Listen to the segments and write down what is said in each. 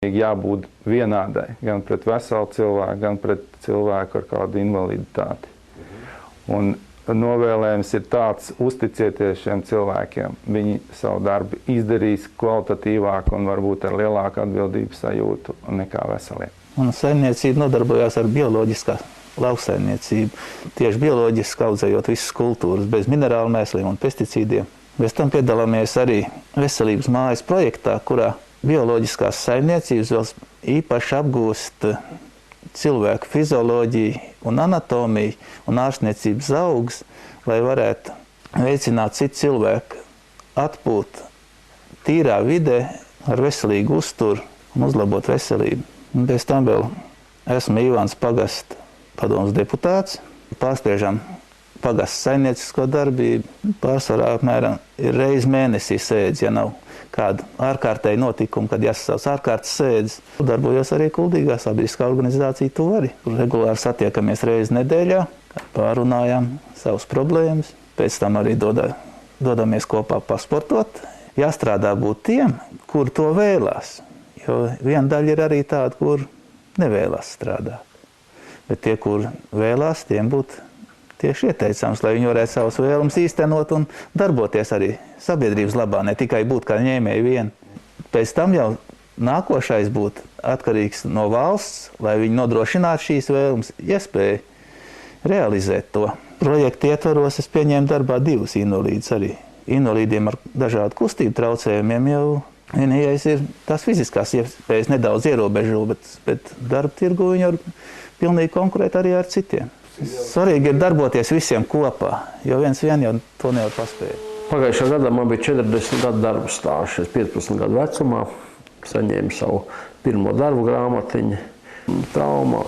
Jābūt vienādai gan pret veselu cilvēku, gan pret cilvēku ar kādu invaliditāti. Un novēlējums ir tāds: uzticieties šiem cilvēkiem. Viņi savu darbu izdarīs kvalitatīvāk un varbūt ar lielāku atbildības sajūtu nekā veselie. Un saimniecība nodarbojās ar bioloģiskā lauksaimniecību. Tieši bioloģiski audzējot visas kultūras, bez minerālu mēsliem un pesticīdiem. Mēs tam piedalāmies arī veselības mājas projektā, kurā bioloģiskās saimniecības vēl īpaši apgūst cilvēku fizioloģiju un anatomiju un ārstniecības augus, lai varētu veicināt citu cilvēku atpūt tīrā vidē ar veselīgu uzturu un uzlabot veselību. Un pēc tam vēl esmu Īvāns pagasta padomes deputāts, pārspriežam pagasta saimniecisko darbību. Pārsvarā apmēram ir reizi mēnesī sēdz, ja nav kādu ārkārtēju notikumu, kad jāsasauc ārkārtas sēdes. Darbojos arī Kuldīgā sabiedriskā organizācija Tuvari, kur regulāri satiekamies reizi nedēļā, pārunājām savas problēmas, pēc tam arī dodamies kopā pasportot. Jāstrādā būt tiem, kur to vēlās, jo viena daļa ir arī tāda, kur nevēlās strādāt. Bet tie, kur vēlās, tiem būtu tieši ieteicams, lai viņi varētu savas vēlmes īstenot un darboties arī sabiedrības labā, ne tikai būt kā ņēmēji vien. Pēc tam jau nākošais būtu atkarīgs no valsts, lai viņi nodrošinātu šīs vēlmes, iespēju realizēt to. Projekta ietvaros es pieņēmu darbā 2 invalīdus arī. Invalīdiem ar dažādu kustību traucējumiem jau vienīgais ir tās fiziskās iespējas nedaudz ierobežo, bet darba tirgu viņi var pilnīgi konkurēt arī ar citiem. Svarīgi ir darboties visiem kopā, jo viens vien jau to nevar paspēt. Pagājušā gadā man bija 40 gadu darba stāsts. Es 15 gadu vecumā saņēmu savu pirmo darbu grāmatiņu. Trauma,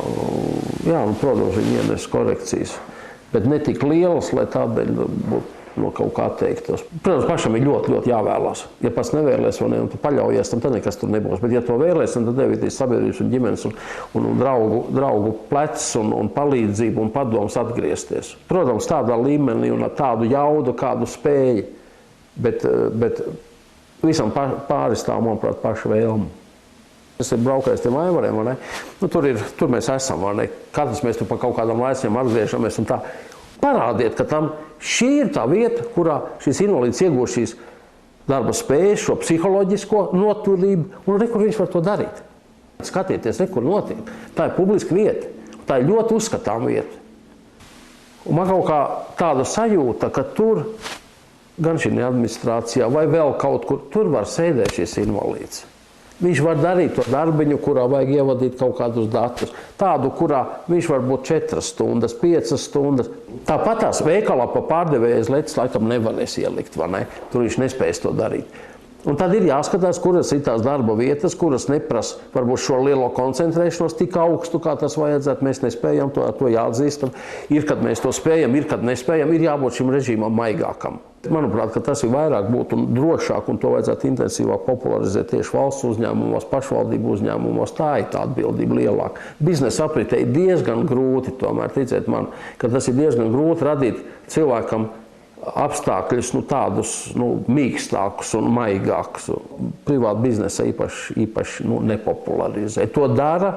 jā, protams, viņi ienes korekcijas, bet ne tik lielas, lai tādēļ būtu no kaut kā atteiktos. Protams, pašam ir ļoti, ļoti jāvēlās. Ja pats nevēlies vai ne, un tu paļaujies, tad nekas tur nebūs. Bet ja to vēlies, tad devītīs sabiedrības un ģimenes un draugu plecs un palīdzību un padomus atgriezties. Protams, tādā līmenī un ar tādu jaudu, kādu spēju, bet visam pāristāv, manuprāt, paša vēlme. Tas ir braukājis tiem aivariem, vai ne? Nu, tur mēs esam, vai ne? Katrs mēs tur pa kaut kādam laiciem atgriežamies un tā. Parādiet, ka šī ir tā vieta, kurā šis invalīds iegūst šīs darba spējas, šo psiholoģisko noturību, un kur viņš var to darīt. Skatieties, kur notiek. Tā ir publiska vieta, tā ir ļoti uzskatāma vieta. Un man kaut kā tāda sajūta, ka tur, gan šī administrācijā vai vēl kaut kur, tur var sēdēt šis invalīds. Viņš var darīt to darbiņu, kurā vajag ievadīt kaut kādus datus. Tādu, kurā viņš var būt 4 stundas, 5 stundas. Tāpat tās veikalā pa pārdevējas lecis laikam nevarēs ielikt, vai ne? Tur viņš nespējas to darīt. Un tad ir jāskatās, kuras ir tās darba vietas, kuras neprasa varbūt šo lielo koncentrēšanos tik augstu, kā tas vajadzētu. Mēs nespējam to jāatzīst. Ir, kad mēs to spējam, ir, kad nespējam, ir jābūt šim režīmam maigākam. Manuprāt, ka tas ir vairāk būtu un drošāk, un to vajadzētu intensīvāk popularizēt tieši valsts uzņēmumos, pašvaldību uzņēmumos. Tā ir tā atbildība lielāka. Biznesa apritē ir diezgan grūti, tomēr, ticiet man, ka tas ir diezgan grūti radīt cilvēkam apstākļus tādus mīkstākus un maigākus. Privāta biznesa īpaši nepopularizē. To dara,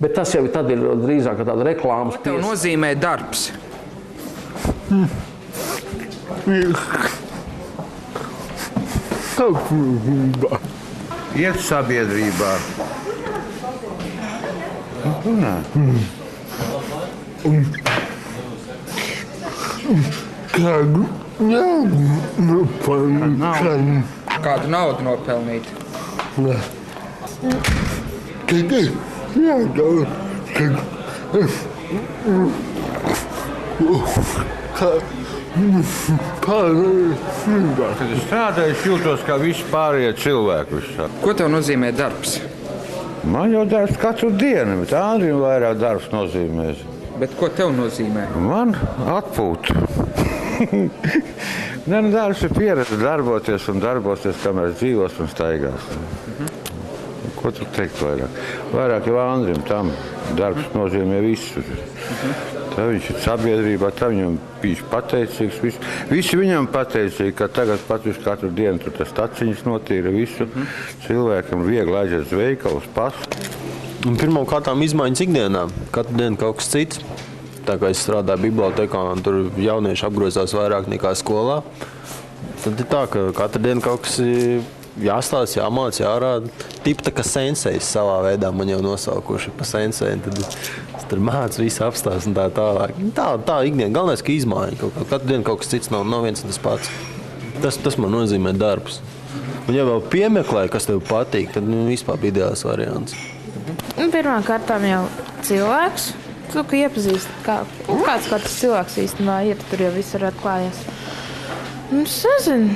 bet tas jau tad ir drīzāk tāda reklāmas. Ko tev nozīmē darbs? Iet sabiedrībā. Kādu naudu nopelnīt? Kad es strādāju, es jūtos kā visi pārējie cilvēki. Ko tev nozīmē darbs? Man jau darbs katru dienu, bet Andrim vairāk darbs nozīmē. Bet ko tev nozīmē? Man atpūt. Darbs ir pieredze darboties un darboties, kamēr dzīvos un staigās. Ko tu teikt vairāk? Vairāk jau Andrim tam darbs nozīmē visu. Tā viņš ir sabiedrībā, tā viņam bija pateicīgs. Visi viņam pateicīgi, ka tagad pat uz katru dienu tur tas taciņas notīra visu. Cilvēkam viegli aiziet uz veikalu, uz pastu. Un pirmām kārtām izmaiņas ikdienā. Katru dienu kaut kas cits. Tā kā es strādāju bibliotekā un tur jaunieši apgrozās vairāk nekā skolā. Tad ir tā, ka katru dienu kaut kas jāstāsta, jāmāc, jārāda. Tipa tā kā sensejs savā veidā man jau nosaukuši pa senseju. Tad es tur mācu visu apstāst un tā tālāk. Tā ikdiena. Galvenais, ka izmaiņa. Katru dienu kaut kas cits nav viens un tas pats. Tas man nozīmē darbs. Un ja vēl piemeklē, kas tev patīk, tad vispār bija ideāls variants. Pirmām kārtām jau cilvēks. Tu iepazīst, kāds tas cilvēks īstenībā ir. Tur jau viss ir atklājies. Es nezinu.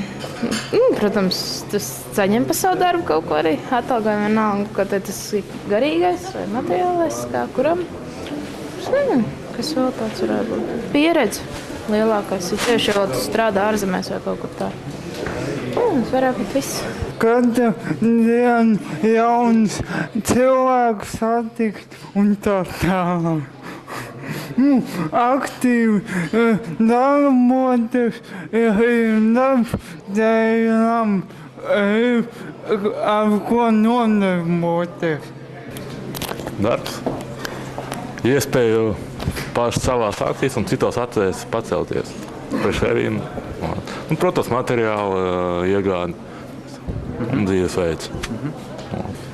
Protams, tas saņem pa savu darbu kaut ko arī. Atalgojumu vienalga, ka tas ir garīgais vai materiālais, kā kuram. Es nezinu, kas vēl tāds varētu būt. Pieredze lielākais. Ir tieši jau tu strādā ārzemēs vai kaut kur tā. Tas varētu būt viss. Katru dienu jauns cilvēks satikt un tā tālāk. Aktīvi darboties, darbdēļam, ar ko nodarboties. Darbs. Iespēju paši savās akcijas un citos atvēs pacelties par sevīm. Un, protams, materiāli iegādi un dzīvesveids.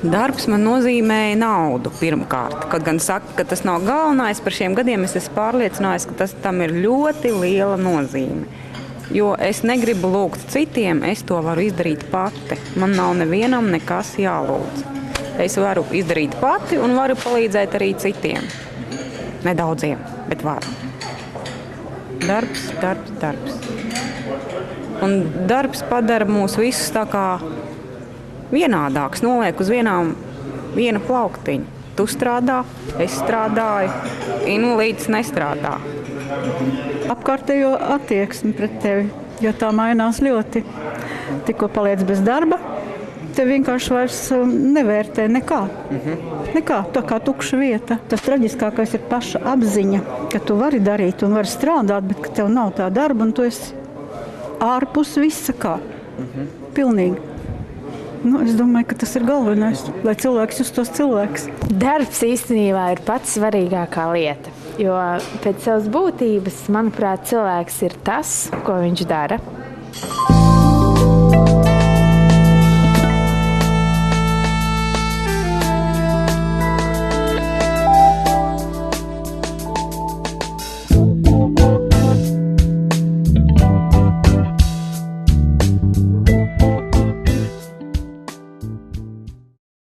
Darbs man nozīmēja naudu pirmkārt. Kaut gan saka, ka tas nav galvenais, par šiem gadiem es esmu pārliecinājusi, ka tam ir ļoti liela nozīme. Jo es negribu lūgt citiem, es to varu izdarīt pati. Man nav nevienam nekas jālūdz. Es varu izdarīt pati un varu palīdzēt arī citiem. Nedaudziem, bet varu. Darbs, darbs, darbs. Un darbs padara mūs visus tā kā vienādāks, noliek uz viena plauktiņa. Tu strādā, es strādāju, invalīds nestrādā. Apkārtējo attieksmi pret tevi, jo tā mainās ļoti. Tikko paliec bez darba, te vienkārši vairs nevērtē nekā. Nekā, tā kā tukša vieta. Tas traģiskākais ir paša apziņa, ka tu vari darīt un vari strādāt, bet ka tev nav tā darba un tu esi ārpus visa kā. Pilnīgi. Es domāju, ka tas ir galvenais, lai cilvēks justos cilvēks. Darbs īstenībā ir pats svarīgākā lieta, jo pēc savas būtības, manuprāt, cilvēks ir tas, ko viņš dara.